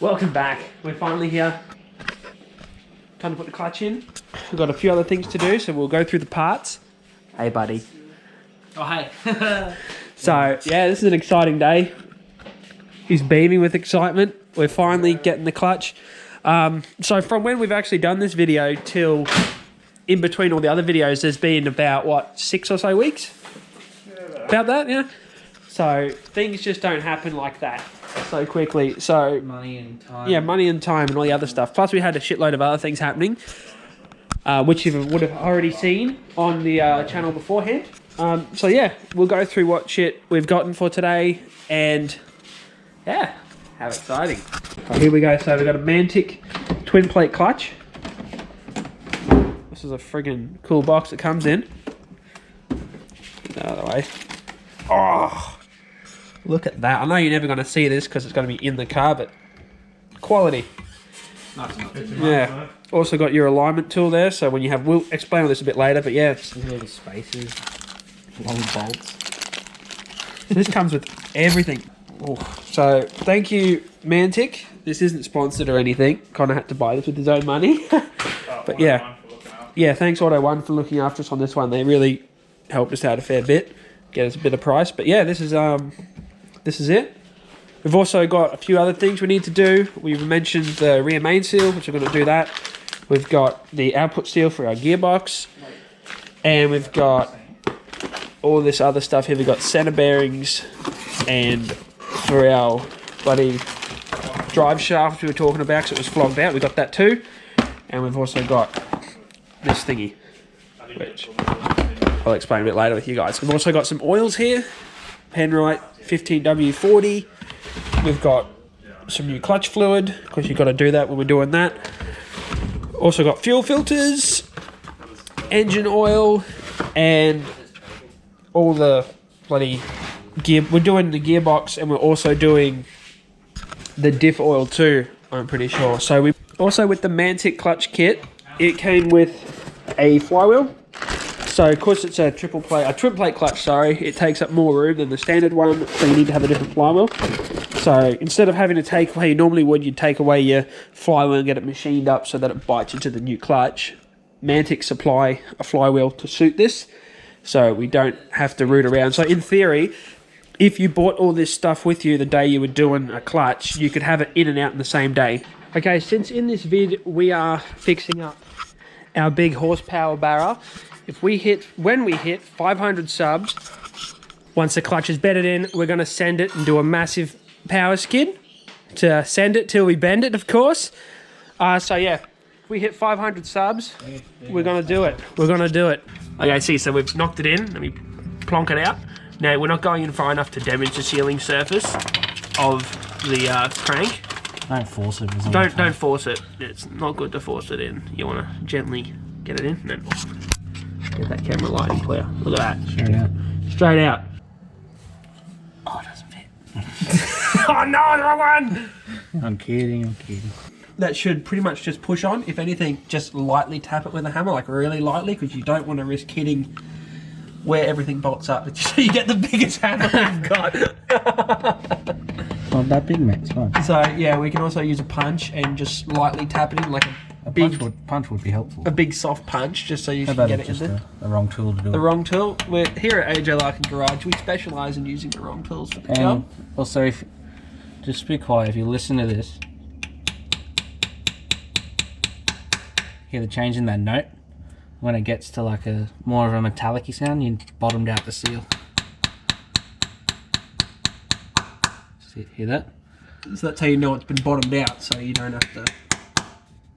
Welcome back. We're finally here. Time to put the clutch in. We've got a few other things to do, so we'll go through the parts. Hey, buddy. Oh, hey. So, yeah, this is an exciting day. He's beaming with excitement. We're finally getting the clutch. So from when we've actually done this video till in between all the other videos, there's been about, what, 6 or so weeks? About that, yeah? So things just don't happen like that so quickly. So Money and time. yeah, money and time and all the other stuff. Plus we had a shitload of other things happening, which you would have already seen on the channel beforehand. So yeah, we'll go through what shit we've gotten for today, and yeah, how exciting. Right, here we go. So we've got a Mantic twin plate clutch. This is a friggin' cool box it comes in. Out of the way. Oh, look at that. I know you're never going to see this because it's going to be in the car, but quality. Nice. Yeah. Also got your alignment tool there, so when you have, we'll explain all this a bit later, but yeah. Look at all the spaces, long bolts. This comes with everything. Oh. So thank you, Mantic. This isn't sponsored or anything. Kind of had to buy this with his own money. But yeah. Yeah, thanks Auto One for looking after us on this one. They really helped us out a fair bit. Get us a bit of price. But yeah, this is it. We've also got a few other things we need to do. We've mentioned the rear main seal, which we're going to do that. We've got the output seal for our gearbox. And we've got all this other stuff here. We've got center bearings, and for our bloody drive shaft we were talking about, because it was flogged out, we got that too. And we've also got this thingy, which I'll explain a bit later with you guys. We've also got some oils here. Penrite 15W40. We've got some new clutch fluid, because you've got to do that when we're doing that. Also got fuel filters, engine oil, and all the bloody gear. We're doing the gearbox, and we're also doing the diff oil too, I'm pretty sure. So we also, with the Mantic clutch kit, it came with a flywheel. So of course it's a twin plate clutch, sorry. It takes up more room than the standard one, so you need to have a different flywheel. So instead of having to take away, you normally would, you'd take away your flywheel and get it machined up so that it bites into the new clutch. Mantic supply a flywheel to suit this, so we don't have to root around. So in theory, if you bought all this stuff with you the day you were doing a clutch, you could have it in and out in the same day. Okay, since in this vid we are fixing up our big horsepower barra, when we hit 500 subs, once the clutch is bedded in, we're going to send it and do a massive power skid to send it till we bend it, of course. So yeah, if we hit 500 subs, we're going to do it. We're going to do it. Okay, see, so we've knocked it in. Let me plonk it out. Now, we're not going in far enough to damage the sealing surface of the crank. Don't force it. Don't force it. It's not good to force it in. You want to gently get it in and then get that camera lighting clear. Look at that. Straight out. Straight out. Oh, it doesn't fit. Oh no, the wrong one! I'm kidding. That should pretty much just push on. If anything, just lightly tap it with a hammer, like really lightly, because you don't want to risk hitting where everything bolts up. So you get the biggest hammer we've got. Not that big, mate. It's fine. So yeah, we can also use a punch and just lightly tap it in, like a big punch would be helpful. A big soft punch, just so you can get it in there. The wrong tool to do it. The wrong tool. We're here at AJ Larkin Garage. We specialise in using the wrong tools for the job. Also, just be quiet. If you listen to this, hear the change in that note. When it gets to like a more of a metallic-y sound, you bottomed out the seal. See, hear that? So that's how you know it's been bottomed out, so you don't have to.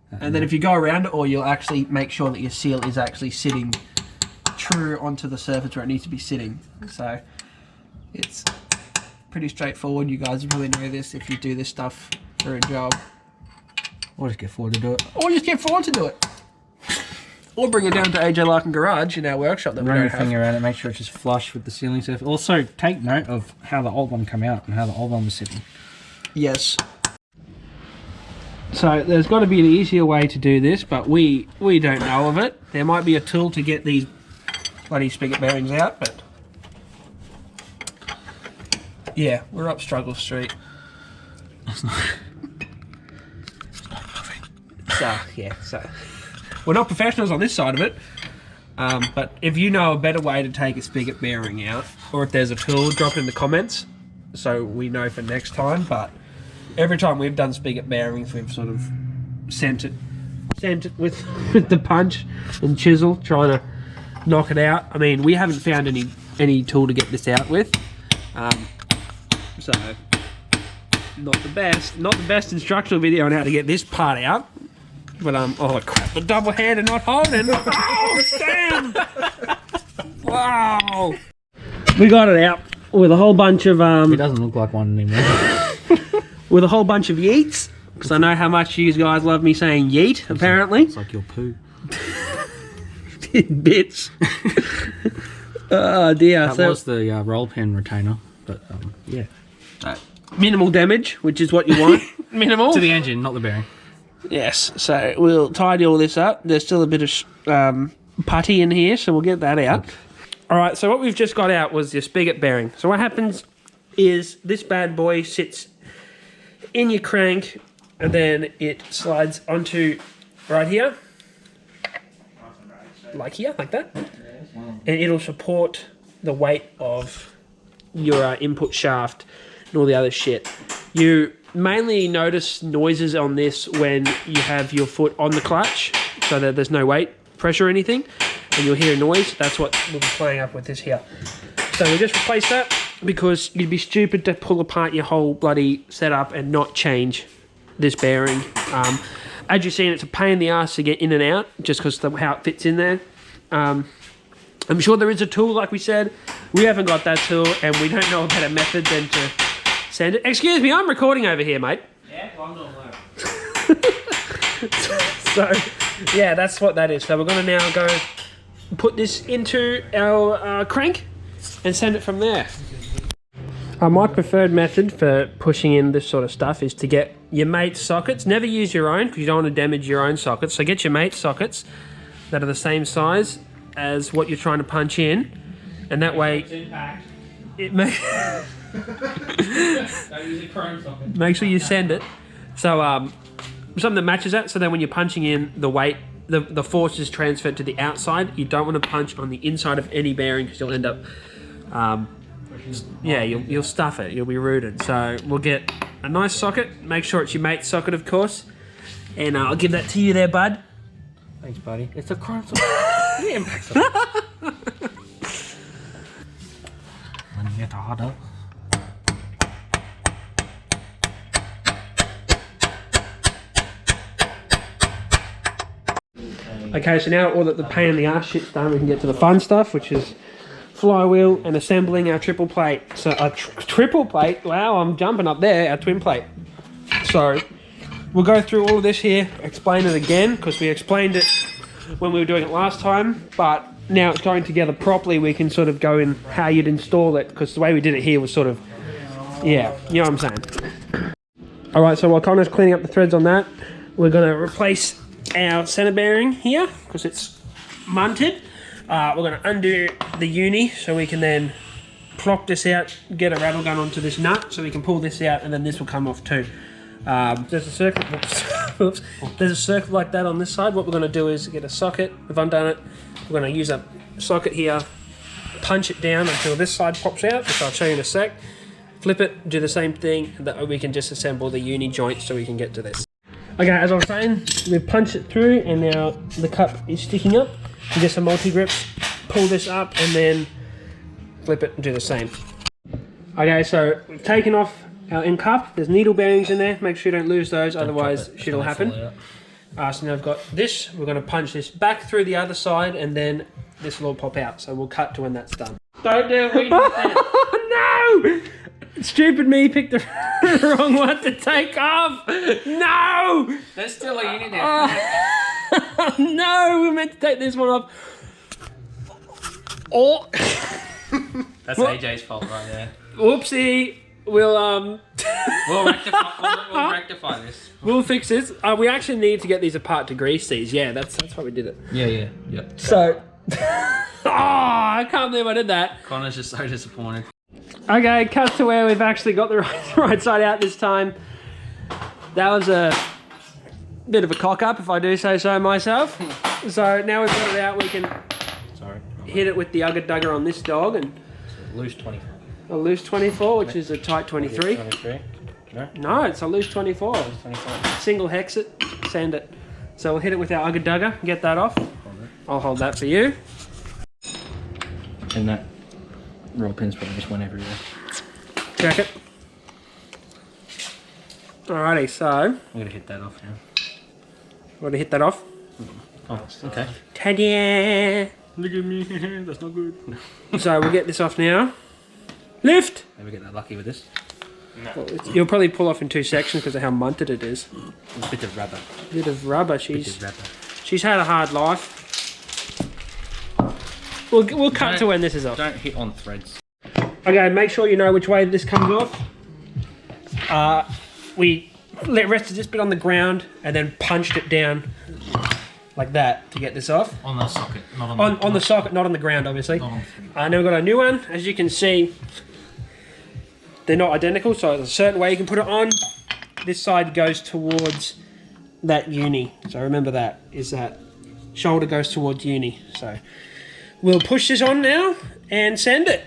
And then if you go around it, or you'll actually make sure that your seal is actually sitting true onto the surface where it needs to be sitting. So it's pretty straightforward. You guys really know this if you do this stuff for a job. Or just get forward to do it. Or just get forward to do it. Or bring it down to AJ Larkin Garage in our workshop that we Run don't your have. finger around it, make sure it's just flush with the sealing surface. Also, take note of how the old one came out and how the old one was sitting. Yes. So there's got to be an easier way to do this, but we don't know of it. There might be a tool to get these bloody spigot bearings out, but Yeah, we're up Struggle Street. It's not moving. So we're not professionals on this side of it. But if you know a better way to take a spigot bearing out, or if there's a tool, drop it in the comments so we know for next time. But every time we've done spigot bearings, we've sort of sent it with the punch and chisel, trying to knock it out. I mean, we haven't found any tool to get this out with, so not the best instructional video on how to get this part out. But oh crap, the double hand and not holding. Oh damn! Wow, we got it out with a whole bunch of He doesn't look like one anymore. with a whole bunch of yeets, because I know how much you guys love me saying yeet. Apparently, It's like your poo. bits. Oh dear. That was the roll pin retainer, but yeah. Minimal damage, which is what you want. Minimal To the engine, not the bearing. Yes, so we'll tidy all this up. There's still a bit of putty in here, so we'll get that out. All right, so what we've just got out was your spigot bearing. So what happens is this bad boy sits in your crank, and then it slides onto right here, like that, and it'll support the weight of your input shaft and all the other shit. You mainly notice noises on this when you have your foot on the clutch, so that there's no weight pressure or anything, and you'll hear a noise. That's what we'll be playing up with this here. So we just replace that, because you'd be stupid to pull apart your whole bloody setup and not change this bearing. As you've seen, it's a pain in the ass to get in and out, just because of how it fits in there. I'm sure there is a tool, like we said. We haven't got that tool, and we don't know a better method than to send it. Excuse me, I'm recording over here, mate. Yeah, well, I'm doing work. So, yeah, that's what that is. So we're going to now go put this into our crank and send it from there. My preferred method for pushing in this sort of stuff is to get your mate's sockets. Never use your own, because you don't want to damage your own sockets. So get your mate's sockets that are the same size as what you're trying to punch in, and that way it makes make sure you send it. So something that matches that, so then when you're punching in, the weight, the force is transferred to the outside. You don't want to punch on the inside of any bearing, because you'll end up yeah, you'll stuff it, you'll be rooted. So we'll get a nice socket, make sure it's your mate's socket, of course, and I'll give that to you there, bud. Thanks, buddy. It's a chrome socket. Yeah, when you get harder. Okay, so now all that the pain in the ass shit's done, we can get to the fun stuff, which is flywheel and assembling our triple plate. So a triple plate, wow, I'm jumping up there, our twin plate. So we'll go through all of this here, explain it again, because we explained it when we were doing it last time, but now it's going together properly. We can sort of go in how you'd install it, because the way we did it here was sort of, yeah, you know what I'm saying. All right, so while Connor's cleaning up the threads on that, we're going to replace our center bearing here, because it's munted. We're going to undo the uni, so we can then plop this out, get a rattle gun onto this nut, so we can pull this out, and then this will come off too. There's a circle. Oops, there's a circle like that on this side. What we're going to do is get a socket. We've undone it. We're going to use a socket here, punch it down until this side pops out, which I'll show you in a sec. Flip it, do the same thing, and that way we can just assemble the uni joint so we can get to this. Okay, as I was saying, we've punched it through, and now the cup is sticking up. You get some multi-grips, pull this up, and then flip it and do the same. Okay, so we've taken off our end cup. There's needle bearings in there. Make sure you don't lose those, otherwise shit will happen. So now I've got this. We're going to punch this back through the other side, and then this will all pop out. So we'll cut to when that's done. Don't do it. No! Stupid me picked the wrong one to take off. No! There's still a unit there. No, we meant to take this one off. Oh. That's AJ's fault right there. Whoopsie. We'll rectify this. We'll fix this. We actually need to get these apart to grease these. Yeah, that's why we did it. Yeah. So, oh, I can't believe I did that. Connor's just so disappointed. Okay, cut to where we've actually got the right side out this time. That was a bit of a cock up, if I do say so myself. So now we've got it out, we can hit it with the Ugga Dugger on this dog. And Loose 24. a loose 24, which is a tight 23. 23? No? No, it's a loose 24. Loose 24. Single hex it, sand it. So we'll hit it with our Ugga Dugger, get that off. I'll hold that for you. And that roll pin's probably just went everywhere. Check it. Alrighty, so I'm gonna hit that off now. want to hit that off? Oh, okay. Ta-da! Look at me, that's not good. So we'll get this off now. Lift! Maybe get that lucky with this. Well, you'll probably pull off in 2 sections because of how munted it is. A bit of rubber. Bit of rubber. Bit of rubber. She's had a hard life. We'll cut to when this is off. Don't hit on threads. Okay, make sure you know which way this comes off. We rested this bit on the ground and then punched it down like that to get this off. On the socket, not On the socket, not on the ground, obviously. Not Now we've got a new one. As you can see, they're not identical, so there's a certain way you can put it on. This side goes towards that uni. So remember that, is that shoulder goes towards uni. So we'll push this on now and send it.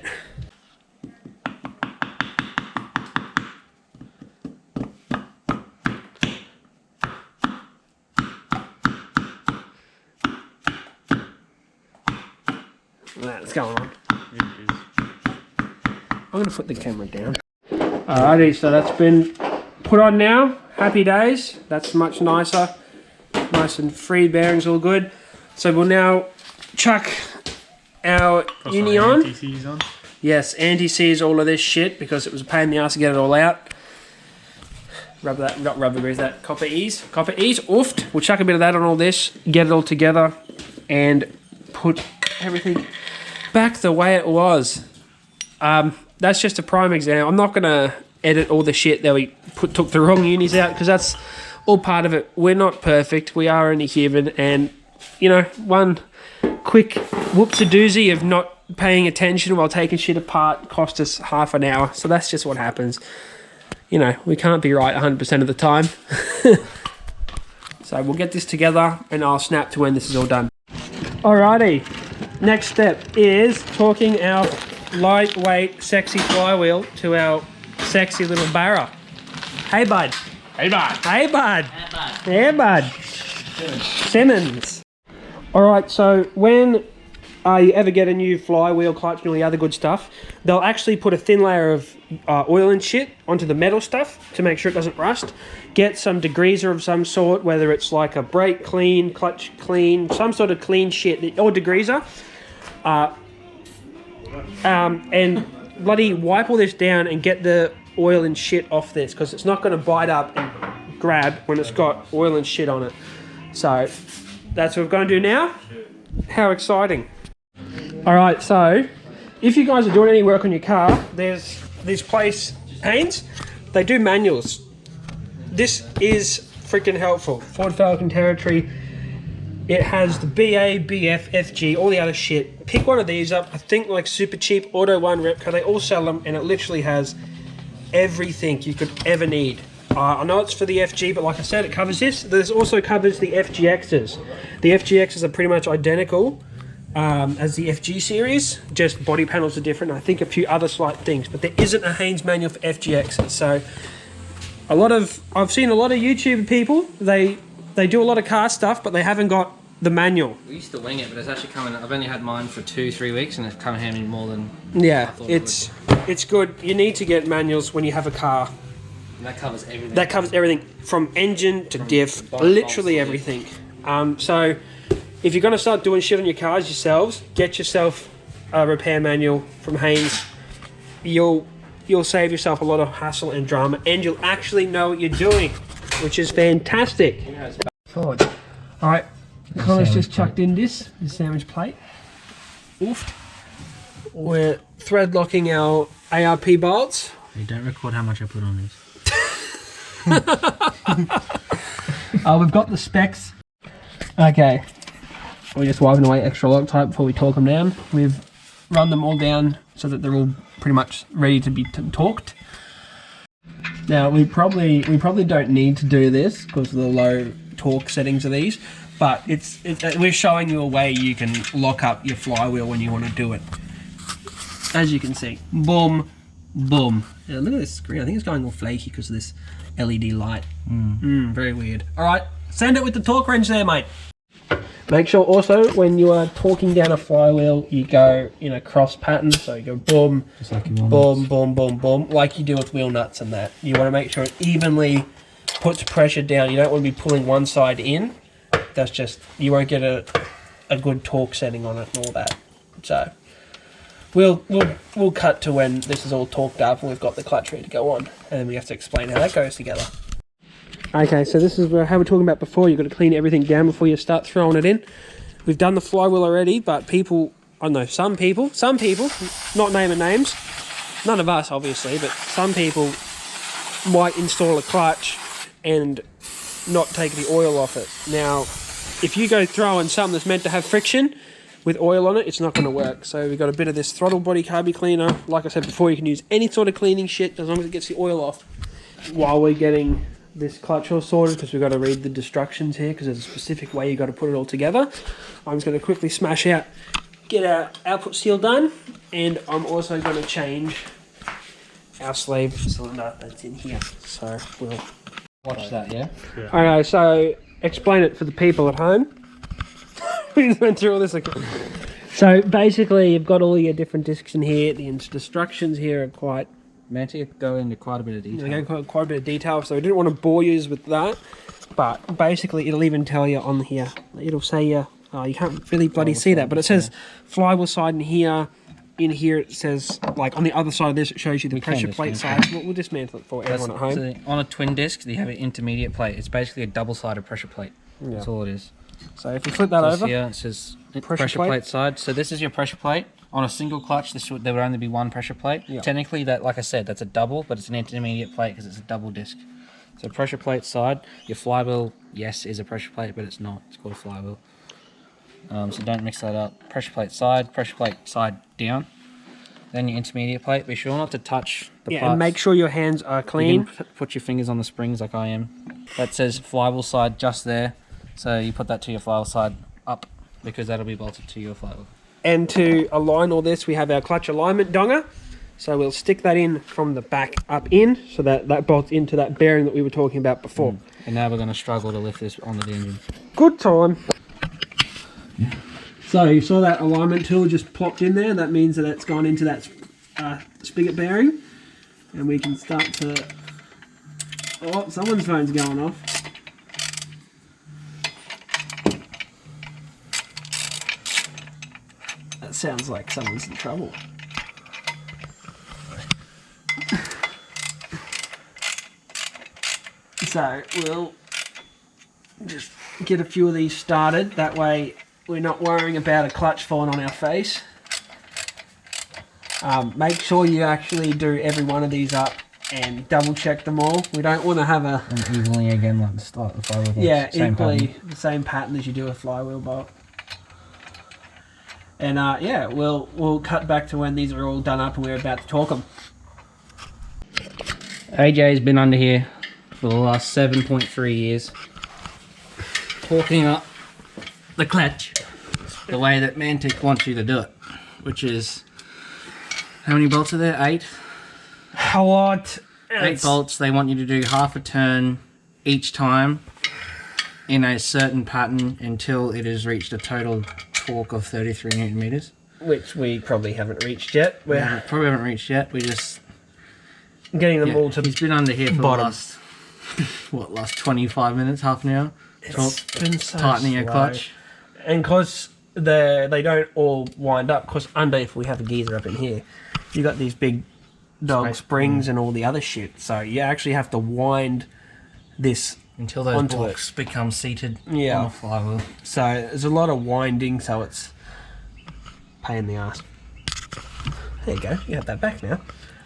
That's going on. I'm going to put the camera down. Alrighty, so that's been put on now. Happy days. That's much nicer. Nice and free, bearings all good. So we'll now chuck our uni on. Anti-seize on. Yes, anti-seize all of this shit because it was a pain in the ass to get it all out. Rubber that, not rubber grease, that copper ease. Copper ease, oofed. We'll chuck a bit of that on all this, get it all together, and put everything back the way it was. That's just a prime example. I'm not going to edit all the shit that we took the wrong unis out because that's all part of it. We're not perfect. We are only human. And, you know, one quick whoops-a-doozy of not paying attention while taking shit apart cost us half an hour. So that's just what happens. You know, we can't be right 100% of the time. So we'll get this together and I'll snap to when this is all done. Alrighty. Next step is talking our lightweight, sexy flywheel to our sexy little barra. Hey, bud. Hey, bud. Hey, bud. Hey, bud. Simmons. All right, so when you ever get a new flywheel, clutch, and all the other good stuff, they'll actually put a thin layer of oil and shit onto the metal stuff to make sure it doesn't rust. Get some degreaser of some sort, whether it's like a brake clean, clutch clean, some sort of clean shit, or degreaser. And bloody wipe all this down and get the oil and shit off this because it's not going to bite up and grab when it's got oil and shit on it. So that's what we're going to do now. How exciting. Alright, so if you guys are doing any work on your car, there's this place, Haynes, they do manuals. This is freaking helpful. Ford Falcon Territory. It has the BA, BF, FG, all the other shit. Pick one of these up. I think like super cheap, Auto One, Repco, they all sell them and it literally has everything you could ever need. I know it's for the FG, but like I said, it covers this. This also covers the FGXs. The FGXs are pretty much identical as the FG series, just body panels are different. I think a few other slight things, but there isn't a Haynes manual for FGXs. So I've seen a lot of YouTube people, they do a lot of car stuff, but they haven't got the manual. We used to wing it, but it's actually coming. I've only had mine for 2-3 weeks, and it's come handy more than. Yeah, it's good. You need to get manuals when you have a car. And that covers everything. That covers everything from engine to diff, literally everything. So if you're going to start doing shit on your cars yourselves, get yourself a repair manual from Haynes. You'll save yourself a lot of hassle and drama, and you'll actually know what you're doing, which is fantastic. Forward. All right. Connor's just chucked in this sandwich plate. Oofed. We're thread locking our ARP bolts. You don't record how much I put on this. We've got the specs. Okay. We're just wiping away extra Loctite before we torque them down. We've run them all down so that they're all pretty much ready to be torqued. Now we probably don't need to do this because of the low torque settings of these, but we're showing you a way you can lock up your flywheel when you want to do it. As you can see, boom, boom. Now look at this screen. I think it's going all flaky because of this LED light. Very weird. All right, send it with the torque wrench there, mate. Make sure also when you are torquing down a flywheel, you go in a cross pattern. So you go boom, just like boom, boom, boom, boom, like you do with wheel nuts and that. You want to make sure it evenly puts pressure down. You don't want to be pulling one side in. That's just, you won't get a good torque setting on it and all that. So we'll cut to when this is all torqued up and we've got the clutch ready to go on, and then we have to explain how that goes together. Okay, so this is how we're talking about before. You've got to clean everything down before you start throwing it in. We've done the flywheel already, but people, I don't know, some people, not naming names, none of us obviously, but some people might install a clutch and not take the oil off it. Now, if you go throwing something that's meant to have friction with oil on it, it's not going to work. So we've got a bit of this throttle body carby cleaner. Like I said before, you can use any sort of cleaning shit as long as it gets the oil off. While we're getting this clutch all sorted, because we've got to read the instructions here, because there's a specific way you've got to put it all together. I'm just going to quickly smash out, get our output seal done, and I'm also going to change our slave cylinder that's in here. So we'll watch that, yeah? Okay, so explain it for the people at home. We just went through all this again. So basically, you've got all your different discs in here. The instructions here are quite... Mantic go into quite a bit of detail. They go quite a bit of detail, so we didn't want to bore you with that. But basically, it'll even tell you on here. It'll say you can't really bloody see that, but it says flywheel side in here. In here, it says, like on the other side of this, it shows you the pressure plate side. We'll dismantle it for everyone at home. So on a twin disc, you have an intermediate plate. It's basically a double-sided pressure plate. Yeah. That's all it is. So if you flip that over, here it says pressure plate side. So this is your pressure plate. On a single clutch, there would only be one pressure plate. Yeah. Technically, that, like I said, that's a double, but it's an intermediate plate because it's a double disc. So pressure plate side, your flywheel, yes, is a pressure plate, but it's not. It's called a flywheel. So don't mix that up. Pressure plate side down. Then your intermediate plate. Be sure not to touch the parts. And make sure your hands are clean. You put your fingers on the springs like I am. That says flywheel side just there. So you put that to your flywheel side up because that'll be bolted to your flywheel. And to align all this, we have our clutch alignment donger. So we'll stick that in from the back up in, so that bolts into that bearing that we were talking about before. And now we're going to struggle to lift this onto the engine. Good time. So you saw that alignment tool just plopped in there. That means that it's gone into that spigot bearing. And we can start to... Oh, someone's phone's going off. That sounds like someone's in trouble. So we'll just get a few of these started. That way we're not worrying about a clutch falling on our face. Make sure you actually do every one of these up and double check them all. We don't want to have a... And evenly again like the start of the flywheel bolt. Yeah, equally the same pattern as you do a flywheel bolt. And yeah, we'll cut back to when these are all done up and we're about to torque them. AJ's been under here for the last 7.3 years, torquing up the clutch the way that Mantic wants you to do it, which is, how many bolts are there? 8? A lot. 8 bolts. They want you to do half a turn each time in a certain pattern until it has reached a total torque of 33 Newton meters. Which we probably haven't reached yet. We probably haven't reached yet. We just... Getting them all to He's been under here for bottom. the last 25 minutes, half an hour. It's been so tightening slow. a clutch. And because they don't all wind up, because under, if we have a geezer up in here, you got these big dog springs and all the other shit. So you actually have to wind this until those blocks become seated on the flywheel. So there's a lot of winding, so it's pain in the ass. There you go, you have that back now.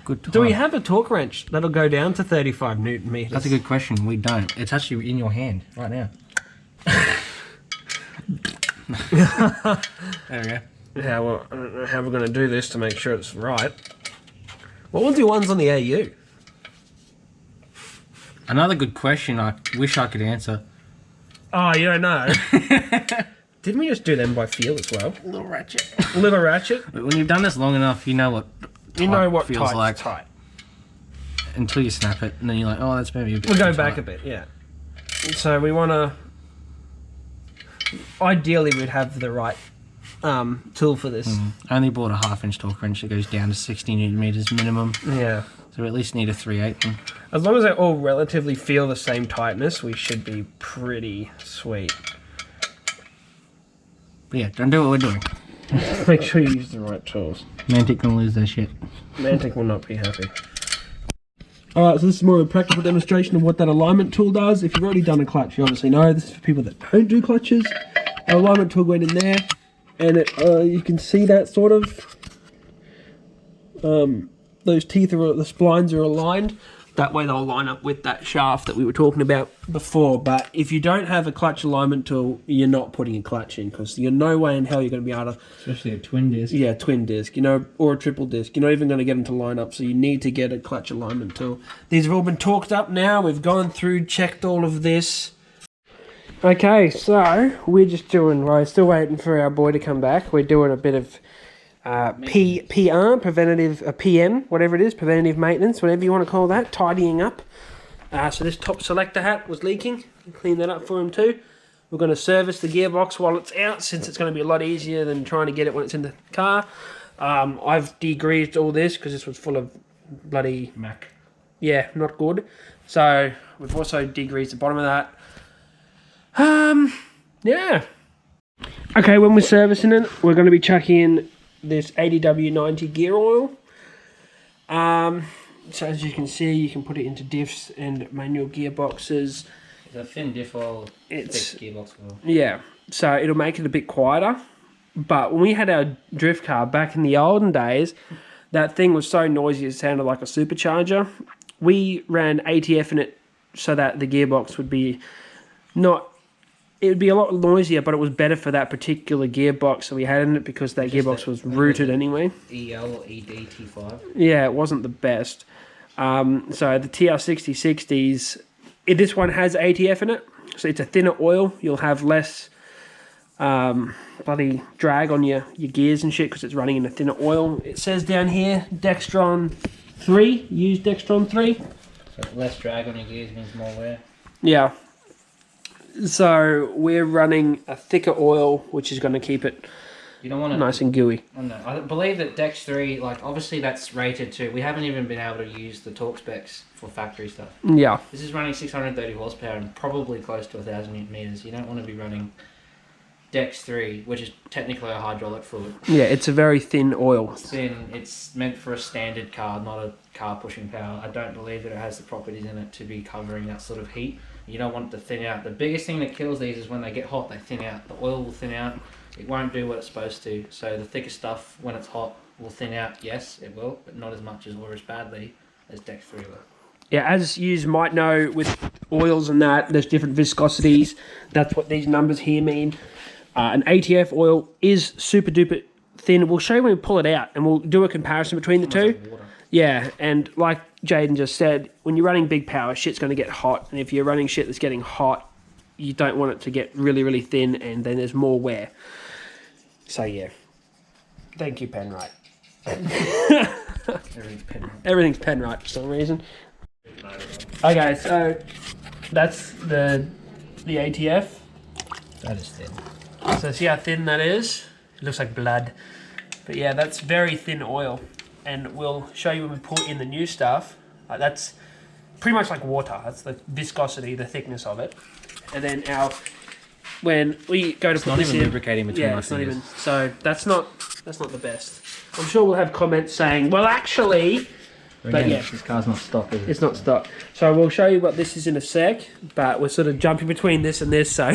Good time. Do we have a torque wrench that'll go down to 35 Newton meters? That's a good question. We don't. It's actually in your hand right now. There we go. how I don't know how we're going to do this to make sure it's right. What was your ones on the AU? Another good question I wish I could answer. Oh, you don't know? Didn't we just do them by feel as well? Little ratchet. Little ratchet? When you've done this long enough, you know what feels like. Tight. Until you snap it, and then you're like, oh, that's maybe a bit We'll go too back tight. a bit, yeah. So we want to... Ideally, we'd have the right tool for this. I only bought a 1/2-inch torque wrench that goes down to 60 newton meters minimum. Yeah. So we at least need a 3/8 one. As long as they all relatively feel the same tightness, we should be pretty sweet. But yeah, don't do what we're doing. Make sure you use the right tools. Mantic gonna lose their shit. Mantic will not be happy. Alright, so this is more of a practical demonstration of what that alignment tool does. If you've already done a clutch, you obviously know. This is for people that don't do clutches. Our alignment tool went in there, and you can see that sort of... those teeth, the splines are aligned. That way they'll line up with that shaft that we were talking about before. But if you don't have a clutch alignment tool, you're not putting a clutch in, because you're no way in hell you're going to be able to... Especially a twin disc. Yeah, twin disc, or a triple disc. You're not even going to get them to line up, so you need to get a clutch alignment tool. These have all been torqued up now. We've gone through, checked all of this. Okay, so we're still waiting for our boy to come back. We're doing a bit of PR, preventative, PM, whatever it is, preventative maintenance, whatever you want to call that, tidying up. So this top selector hat was leaking. Clean that up for him too. We're going to service the gearbox while it's out, since it's going to be a lot easier than trying to get it when it's in the car. I've degreased all this because this was full of bloody... Mac. Yeah, not good. So we've also degreased the bottom of that. Yeah. Okay, when we're servicing it, we're going to be chucking in this 80W90 gear oil. So as you can see, you can put it into diffs and manual gearboxes. It's a thin diff oil, thick gearbox oil. Yeah, so it'll make it a bit quieter. But when we had our drift car back in the olden days, that thing was so noisy it sounded like a supercharger. We ran ATF in it so that the gearbox would be it would be a lot noisier, but it was better for that particular gearbox that we had in it, because that gearbox was rooted anyway. EL or EDT5? Yeah, it wasn't the best. So the TR6060s, this one has ATF in it, so it's a thinner oil. You'll have less bloody drag on your gears and shit, because it's running in a thinner oil. It says down here, Dextron 3, use Dextron 3. So less drag on your gears means more wear? Yeah. So we're running a thicker oil, which is going to keep it nice and gooey. I believe that Dex 3, obviously that's rated to... We haven't even been able to use the torque specs for factory stuff. Yeah. This is running 630 horsepower and probably close to 1,000 newton meters. You don't want to be running Dex 3, which is technically a hydraulic fluid. Yeah, it's a very thin oil. It's thin. It's meant for a standard car, not a car pushing power. I don't believe that it has the properties in it to be covering that sort of heat. You don't want it to thin out. The biggest thing that kills these is when they get hot, they thin out. The oil will thin out. It won't do what it's supposed to. So the thicker stuff, when it's hot, will thin out. Yes, it will, but not as much as or as badly as Dex 3 will. Yeah, as you might know, with oils and that, there's different viscosities. That's what these numbers here mean. An ATF oil is super duper thin. We'll show you when we pull it out, and we'll do a comparison between the two. Like water. Yeah, and like Jaden just said, when you're running big power, shit's going to get hot. And if you're running shit that's getting hot, you don't want it to get really, really thin, and then there's more wear. So, yeah. Thank you, Penrite. Everything's Penrite. Everything's Penrite for some reason. Okay, so that's the ATF. That is thin. So see how thin that is? It looks like blood. But yeah, that's very thin oil. And we'll show you when we put in the new stuff. That's pretty much like water. That's the viscosity, the thickness of it. And then when we go to put this in... It's not even lubricating between my fingers. So that's not the best. I'm sure we'll have comments saying, well, actually... But yeah, this car's not stock, is it? It's not stock. So we'll show you what this is in a sec, but we're sort of jumping between this and this, so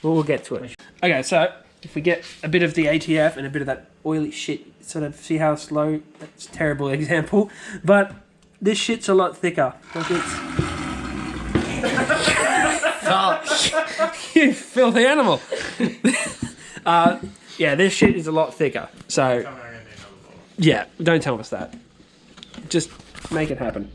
we'll get to it. Okay, so if we get a bit of the ATF and a bit of that oily shit, sort of see how slow, that's a terrible example, but this shit's a lot thicker. Like it's... You filthy animal! Yeah, this shit is a lot thicker. So, yeah, don't tell us that. Just make it happen.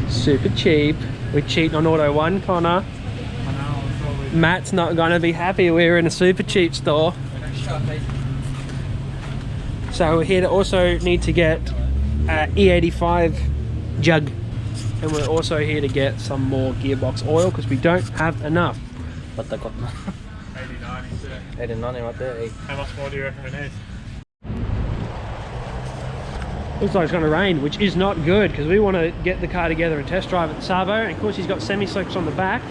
Super cheap. We're cheating on Auto 1, Connor. Matt's not going to be happy we're in a super cheap store. So we're here to also need to get E85 jug. And we're also here to get some more Gearbox oil because we don't have enough. But they got 80, 90 right there. How much more do you reckon we need? Looks like it's going to rain, which is not good because we want to get the car together and test drive at Savo. And of course he's got semi-slicks on the back.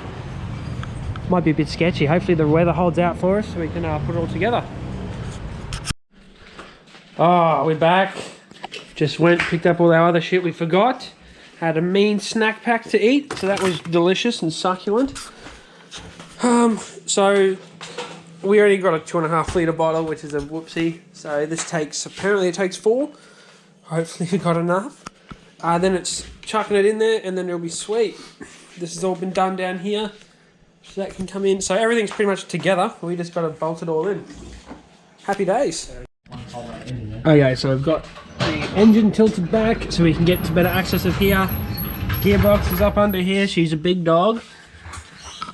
Might be a bit sketchy. Hopefully the weather holds out for us so we can put it all together. Oh, we're back. Just picked up all our other shit we forgot. Had a mean snack pack to eat, so that was delicious and succulent. So we already got a 2.5 litre bottle, which is a whoopsie. So this apparently it takes 4. Hopefully we got enough. Then it's chucking it in there and then it'll be sweet. This has all been done down here. So that can come in. So everything's pretty much together. We just got to bolt it all in. Happy days. Okay, so we've got the engine tilted back so we can get to better access of here. Gearbox is up under here. She's a big dog.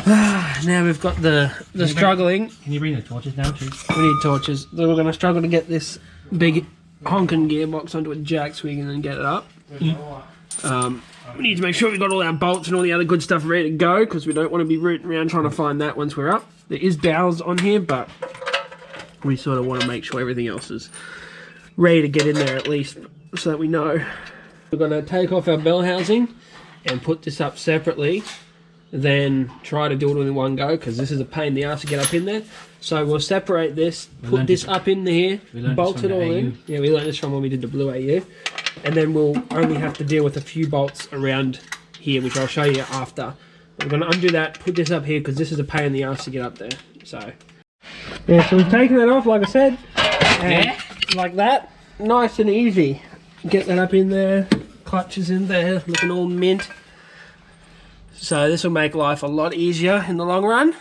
Now we've got the struggling. Can you bring the torches down too? We need torches. So we're going to struggle to get this big honking gearbox onto a jack so we can then get it up. We need to make sure we've got all our bolts and all the other good stuff ready to go because we don't want to be rooting around trying to find that once we're up. There is dowels on here, but we sort of want to make sure everything else is ready to get in there at least so that we know. We're going to take off our bell housing and put this up separately, then try to do it all in one go because this is a pain in the ass to get up in there. So we'll separate this, put this up in here, bolt it all in. Yeah, we learned this from when we did the Blue AU. And then we'll only have to deal with a few bolts around here, which I'll show you after. We're going to undo that, put this up here because this is a pain in the ass to get up there. So, yeah, so we've taken that off, like I said. And like that, nice and easy. Get that up in there, clutches in there, looking all mint. So this will make life a lot easier in the long run.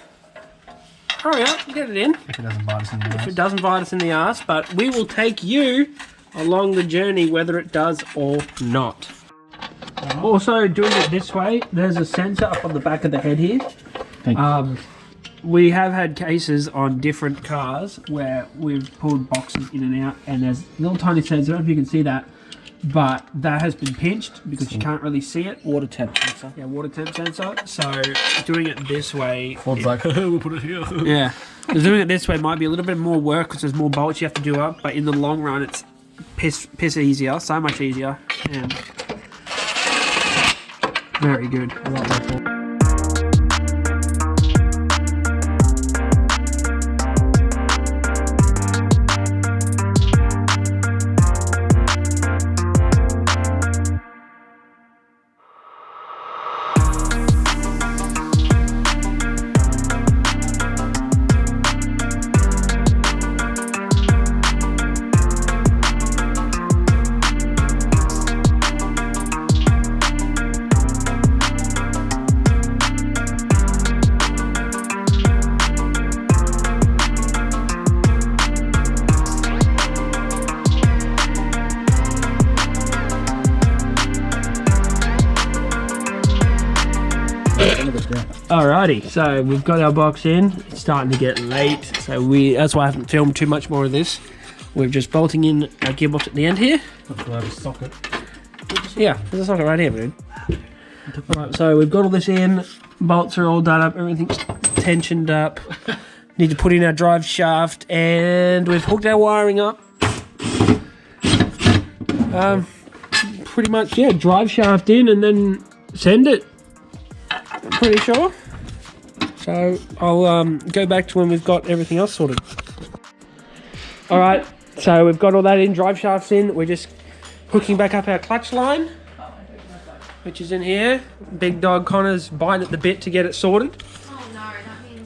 Hurry up, get it in. If it doesn't bite us in the ass. If it doesn't bite us in the ass, but we will take you along the journey whether it does or not. Also, doing it this way, there's a sensor up on the back of the head here. We have had cases on different cars where we've pulled boxes in and out and there's little tiny sensors, I don't know if you can see that, but that has been pinched because you can't really see it. Water temp sensor. Yeah, water temp sensor. So doing it this way... Ford's like, we'll put it here. Yeah. Doing it this way might be a little bit more work because there's more bolts you have to do up, but in the long run it's piss easier, so much easier, and very good. I like that. Alrighty, so we've got our box in. It's starting to get late, so that's why I haven't filmed too much more of this. We're just bolting in our gearbox at the end here. Have a socket. Yeah, there's a socket right here, dude. Alright, so we've got all this in. Bolts are all done up. Everything's tensioned up. Need to put in our drive shaft, and we've hooked our wiring up. Pretty much, yeah, drive shaft in, and then send it. I'm pretty sure. So I'll go back to when we've got everything else sorted. Alright, so we've got all that in, drive shafts in. We're just hooking back up our clutch line, which is in here. Big dog Connor's biting at the bit to get it sorted. Oh no,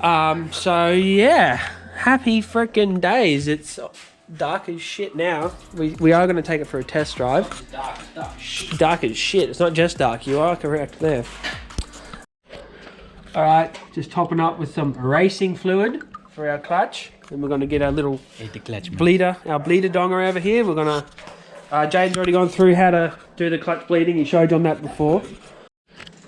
that means... So yeah, happy freaking days. It's dark as shit now. We are going to take it for a test drive. Dark as shit. It's not just dark. You are correct there. All right, just topping up with some racing fluid for our clutch. And we're going to get our little bleeder, our bleeder donger over here. We're going to, Jaden's already gone through how to do the clutch bleeding. He showed you on that before.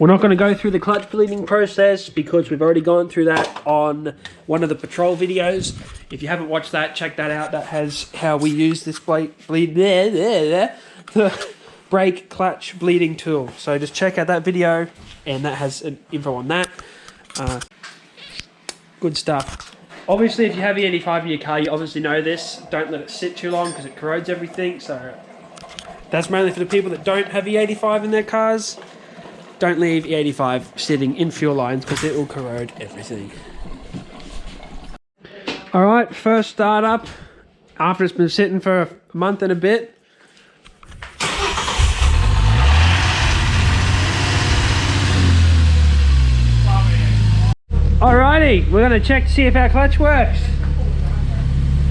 We're not going to go through the clutch bleeding process because we've already gone through that on one of the patrol videos. If you haven't watched that, check that out. That has how we use this the brake clutch bleeding tool. So just check out that video, and that has an info on that. Good stuff. Obviously, if you have E85 in your car, you obviously know this. Don't let it sit too long because it corrodes everything. So that's mainly for the people that don't have E85 in their cars. Don't leave E85 sitting in fuel lines because it will corrode everything. Alright, first start up after it's been sitting for a month and a bit. Alrighty, we're going to check to see if our clutch works.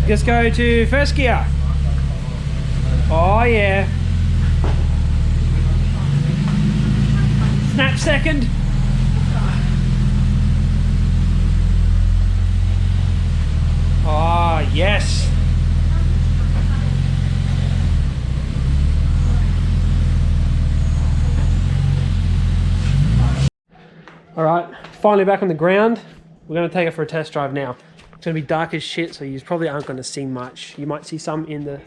Just go to first gear. Oh yeah. Snap second. Oh, yes. All right, finally back on the ground. We're going to take it for a test drive now. It's going to be dark as shit, so you probably aren't going to see much. You might see some in the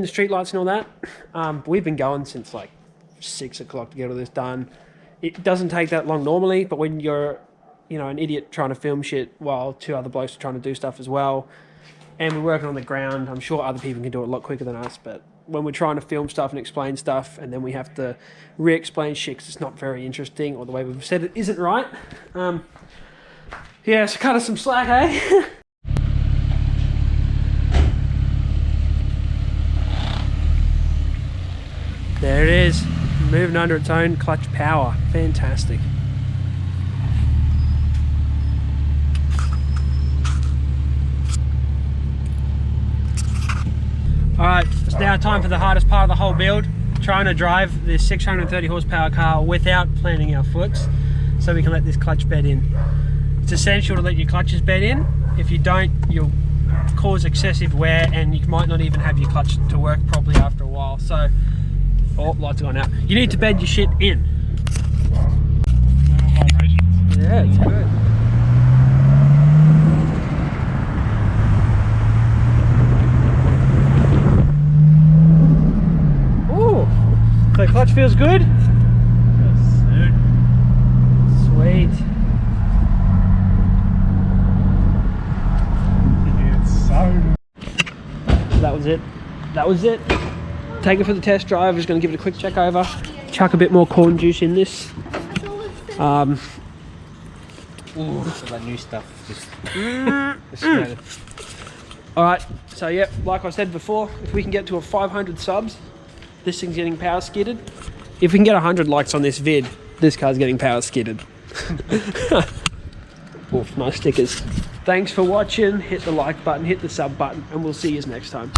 street lights and all that. But we've been going since like 6 o'clock to get all this done. It doesn't take that long normally, but when you're, you know, an idiot trying to film shit while two other blokes are trying to do stuff as well, and we're working on the ground, I'm sure other people can do it a lot quicker than us, but when we're trying to film stuff and explain stuff, and then we have to re-explain shit because it's not very interesting, or the way we've said it isn't right. Yeah, so cut us some slack, eh? There it is. Moving under its own clutch power. Fantastic. Alright, it's now time for the hardest part of the whole build. Trying to drive this 630 horsepower car without planting our foots so we can let this clutch bed in. It's essential to let your clutches bed in. If you don't, you'll cause excessive wear and you might not even have your clutch to work properly after a while. So, oh, lights are going out. You need to bed your shit in. Yeah, it's good. Ooh, so clutch feels good? Sweet. It's so That was it. That was it. Take it for the test drive. Just going to give it a quick check over. Chuck a bit more corn juice in this. Ooh, so that new stuff just Alright, so yeah, like I said before, if we can get to a 500 subs, this thing's getting power skidded. If we can get 100 likes on this vid, this car's getting power skidded. Oof, nice stickers. Thanks for watching. Hit the like button, hit the sub button, and we'll see you next time.